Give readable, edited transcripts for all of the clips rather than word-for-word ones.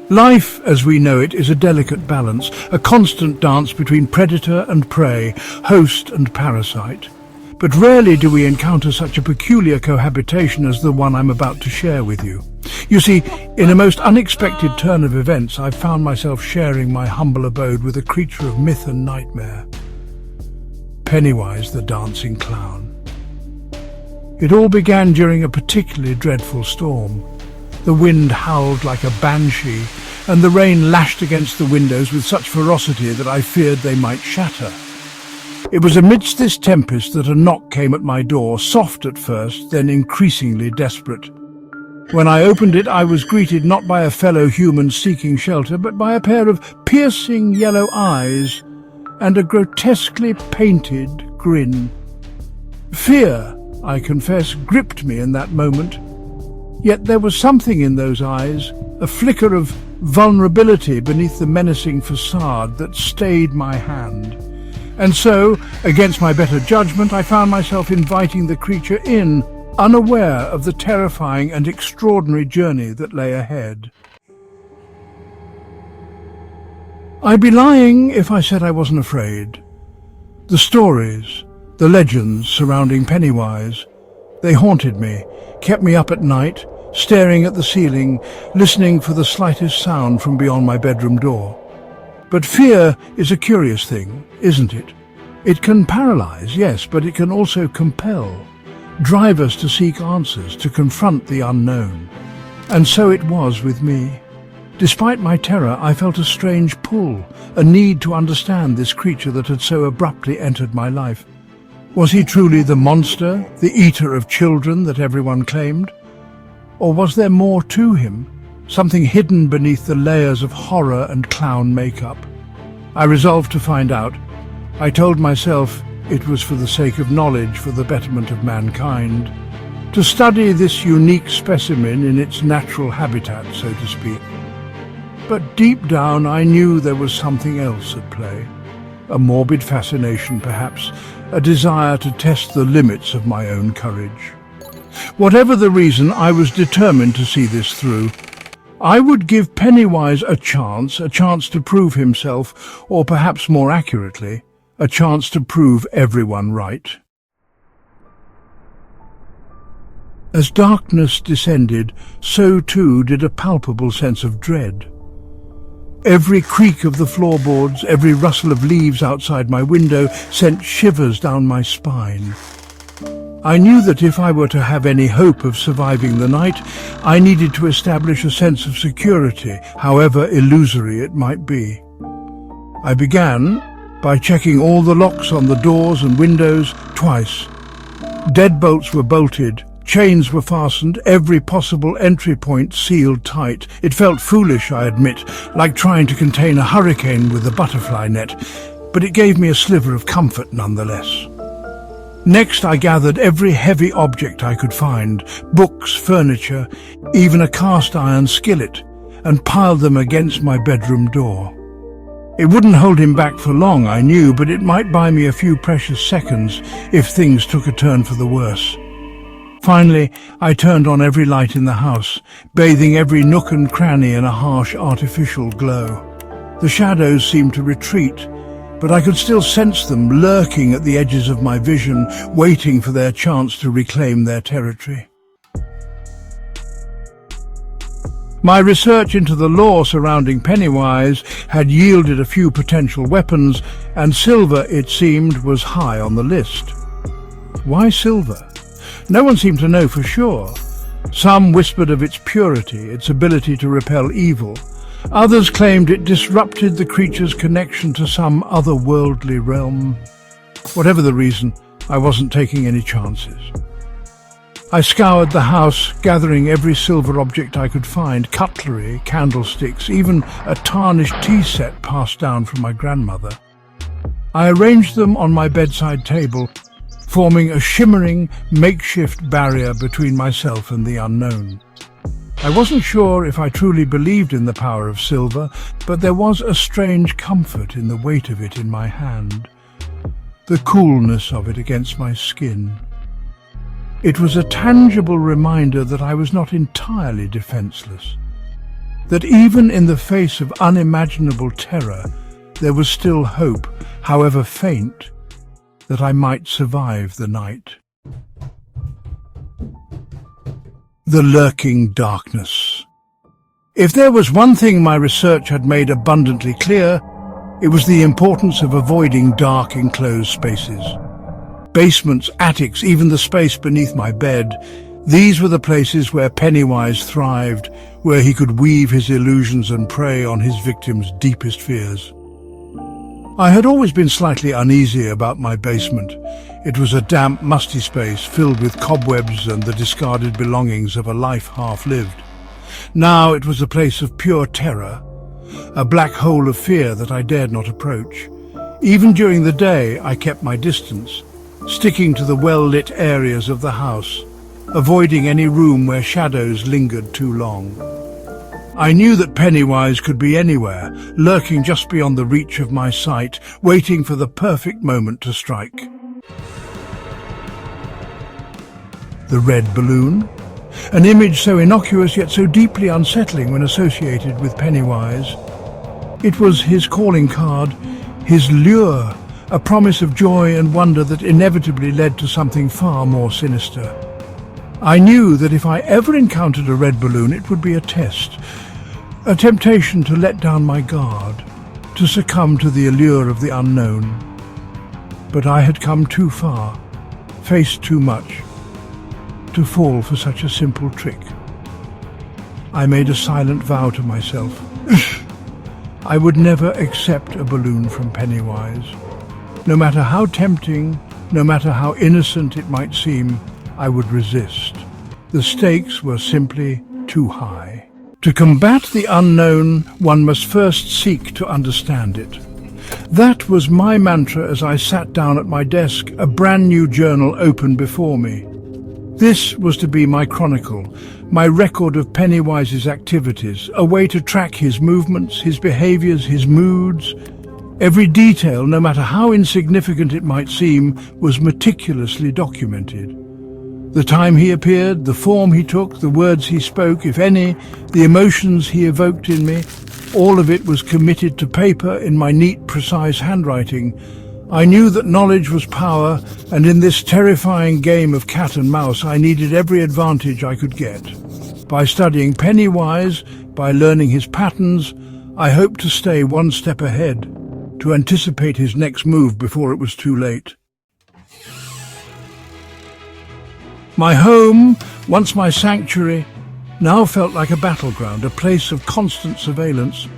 Life, as we know it, is a delicate balance, a constant dance between predator and prey, host and parasite. But rarely do we encounter such a peculiar cohabitation as the one I'm about to share with you. You see, in a most unexpected turn of events, I found myself sharing my humble abode with a creature of myth and nightmare. Pennywise the dancing clown. It all began during a particularly dreadful storm. The wind howled like a banshee, and the rain lashed against the windows with such ferocity that I feared they might shatter. It was amidst this tempest that a knock came at my door, soft at first, then increasingly desperate. When I opened it, I was greeted not by a fellow human seeking shelter, but by a pair of piercing yellow eyes and a grotesquely painted grin. Fear, I confess, gripped me in that moment. Yet there was something in those eyes, a flicker of vulnerability beneath the menacing facade that stayed my hand. And so, against my better judgment, I found myself inviting the creature in, unaware of the terrifying and extraordinary journey that lay ahead. I'd be lying if I said I wasn't afraid. The stories, the legends surrounding Pennywise, they haunted me, kept me up at night, staring at the ceiling, listening for the slightest sound from beyond my bedroom door. But fear is a curious thing, isn't it? It can paralyze, yes, but it can also compel, drive us to seek answers, to confront the unknown. And so it was with me. Despite my terror, I felt a strange pull, a need to understand this creature that had so abruptly entered my life. Was he truly the monster, the eater of children that everyone claimed? Or was there more to him, something hidden beneath the layers of horror and clown makeup? I resolved to find out. I told myself it was for the sake of knowledge, for the betterment of mankind, to study this unique specimen in its natural habitat, so to speak. But deep down I knew there was something else at play. A morbid fascination, perhaps, a desire to test the limits of my own courage. Whatever the reason, I was determined to see this through. I would give Pennywise a chance to prove himself, or perhaps more accurately, a chance to prove everyone right. As darkness descended, so too did a palpable sense of dread. Every creak of the floorboards, every rustle of leaves outside my window sent shivers down my spine. I knew that if I were to have any hope of surviving the night, I needed to establish a sense of security, however illusory it might be. I began by checking all the locks on the doors and windows twice. Deadbolts were bolted, chains were fastened, every possible entry point sealed tight. It felt foolish, I admit, like trying to contain a hurricane with a butterfly net, but it gave me a sliver of comfort nonetheless. Next, I gathered every heavy object I could find, books, furniture, even a cast-iron skillet, and piled them against my bedroom door. It wouldn't hold him back for long, I knew, but it might buy me a few precious seconds if things took a turn for the worse. Finally, I turned on every light in the house, bathing every nook and cranny in a harsh artificial glow. The shadows seemed to retreat, but I could still sense them lurking at the edges of my vision, waiting for their chance to reclaim their territory. My research into the lore surrounding Pennywise had yielded a few potential weapons, and silver, it seemed, was high on the list. Why silver? No one seemed to know for sure. Some whispered of its purity, its ability to repel evil. Others claimed it disrupted the creature's connection to some otherworldly realm. Whatever the reason, I wasn't taking any chances. I scoured the house, gathering every silver object I could find, cutlery, candlesticks, even a tarnished tea set passed down from my grandmother. I arranged them on my bedside table, forming a shimmering, makeshift barrier between myself and the unknown. I wasn't sure if I truly believed in the power of silver, but there was a strange comfort in the weight of it in my hand, the coolness of it against my skin. It was a tangible reminder that I was not entirely defenseless. that even in the face of unimaginable terror, there was still hope, however faint, that I might survive the night. The lurking darkness. If there was one thing my research had made abundantly clear, it was the importance of avoiding dark, enclosed spaces. Basements, attics, even the space beneath my bed, these were the places where Pennywise thrived, where he could weave his illusions and prey on his victims' deepest fears. I had always been slightly uneasy about my basement. It was a damp, musty space filled with cobwebs and the discarded belongings of a life half-lived. Now it was a place of pure terror, a black hole of fear that I dared not approach. Even during the day, I kept my distance, sticking to the well-lit areas of the house, avoiding any room where shadows lingered too long. I knew that Pennywise could be anywhere, lurking just beyond the reach of my sight, waiting for the perfect moment to strike. The red balloon, an image so innocuous yet so deeply unsettling when associated with Pennywise. It was his calling card, his lure, a promise of joy and wonder that inevitably led to something far more sinister. I knew that if I ever encountered a red balloon, it would be a test, a temptation to let down my guard, to succumb to the allure of the unknown. But I had come too far, faced too much, to fall for such a simple trick. I made a silent vow to myself. I would never accept a balloon from Pennywise. No matter how tempting, no matter how innocent it might seem, I would resist. The stakes were simply too high. To combat the unknown, one must first seek to understand it. That was my mantra as I sat down at my desk, a brand new journal open before me. This was to be my chronicle, my record of Pennywise's activities, a way to track his movements, his behaviors, his moods. Every detail, no matter how insignificant it might seem, was meticulously documented. The time he appeared, the form he took, the words he spoke, if any, the emotions he evoked in me, all of it was committed to paper in my neat, precise handwriting. I knew that knowledge was power, and in this terrifying game of cat and mouse I needed every advantage I could get. By studying Pennywise, by learning his patterns, I hoped to stay one step ahead, to anticipate his next move before it was too late. My home, once my sanctuary, now felt like a battleground, a place of constant surveillance.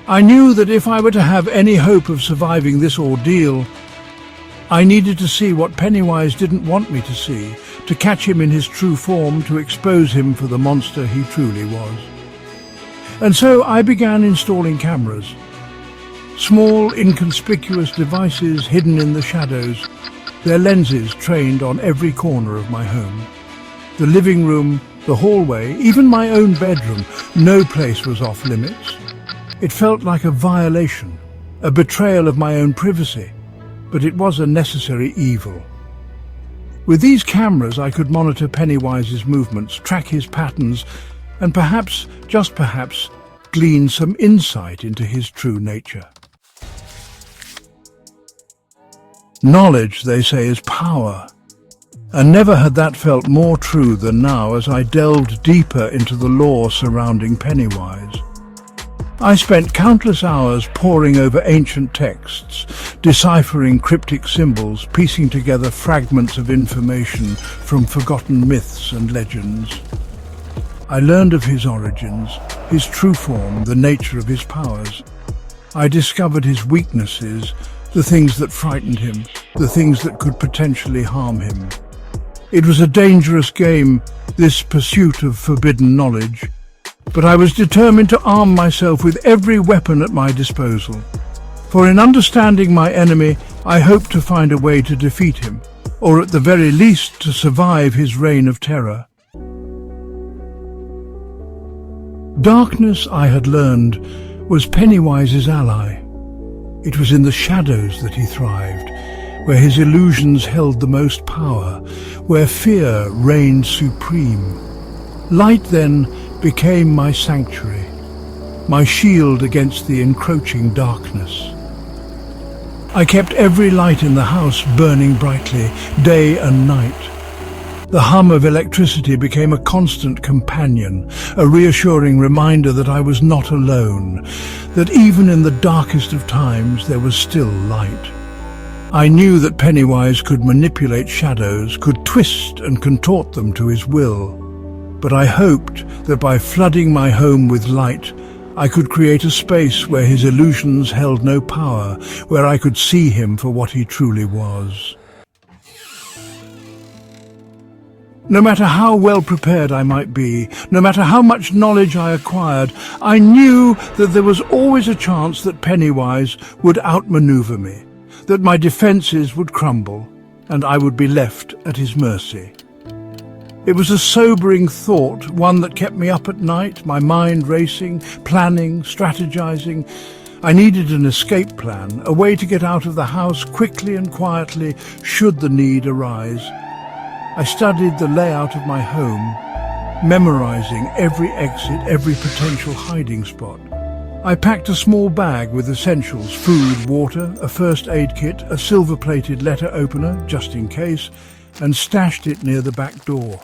I knew that if I were to have any hope of surviving this ordeal, I needed to see what Pennywise didn't want me to see, to catch him in his true form, to expose him for the monster he truly was. And so I began installing cameras. Small, inconspicuous devices hidden in the shadows, their lenses trained on every corner of my home. The living room, the hallway, even my own bedroom, no place was off limits. It felt like a violation, a betrayal of my own privacy, but it was a necessary evil. With these cameras I could monitor Pennywise's movements, track his patterns, and perhaps, just perhaps, glean some insight into his true nature. Knowledge, they say, is power, and never had that felt more true than now as I delved deeper into the lore surrounding Pennywise. I spent countless hours poring over ancient texts, deciphering cryptic symbols, piecing together fragments of information from forgotten myths and legends. I learned of his origins, his true form, the nature of his powers. I discovered his weaknesses, the things that frightened him, the things that could potentially harm him. It was a dangerous game, this pursuit of forbidden knowledge. But I was determined to arm myself with every weapon at my disposal. For in understanding my enemy, I hoped to find a way to defeat him, or at the very least to survive his reign of terror. Darkness, I had learned, was Pennywise's ally. It was in the shadows that he thrived, where his illusions held the most power, where fear reigned supreme. Light, then, became my sanctuary, my shield against the encroaching darkness. I kept every light in the house burning brightly, day and night. The hum of electricity became a constant companion, a reassuring reminder that I was not alone, that even in the darkest of times there was still light. I knew that Pennywise could manipulate shadows, could twist and contort them to his will. But I hoped that by flooding my home with light, I could create a space where his illusions held no power, where I could see him for what he truly was. No matter how well prepared I might be, no matter how much knowledge I acquired, I knew that there was always a chance that Pennywise would outmaneuver me, that my defenses would crumble, and I would be left at his mercy. It was a sobering thought, one that kept me up at night, my mind racing, planning, strategizing. I needed an escape plan, a way to get out of the house quickly and quietly, should the need arise. I studied the layout of my home, memorizing every exit, every potential hiding spot. I packed a small bag with essentials, food, water, a first aid kit, a silver-plated letter opener, just in case, and stashed it near the back door.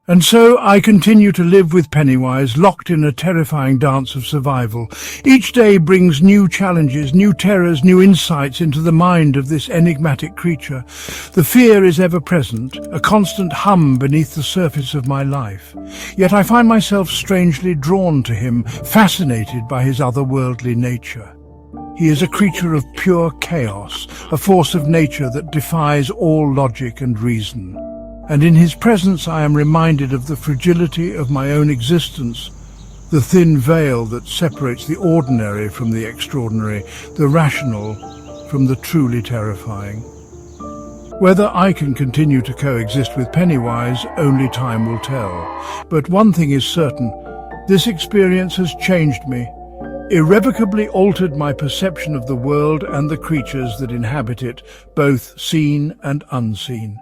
And so I continue to live with Pennywise, locked in a terrifying dance of survival. Each day brings new challenges, new terrors, new insights into the mind of this enigmatic creature. The fear is ever present, a constant hum beneath the surface of my life. Yet I find myself strangely drawn to him, fascinated by his otherworldly nature. He is a creature of pure chaos, a force of nature that defies all logic and reason. And in his presence I am reminded of the fragility of my own existence, the thin veil that separates the ordinary from the extraordinary, the rational from the truly terrifying. Whether I can continue to coexist with Pennywise, only time will tell. But one thing is certain, this experience has changed me, irrevocably altered my perception of the world and the creatures that inhabit it, both seen and unseen.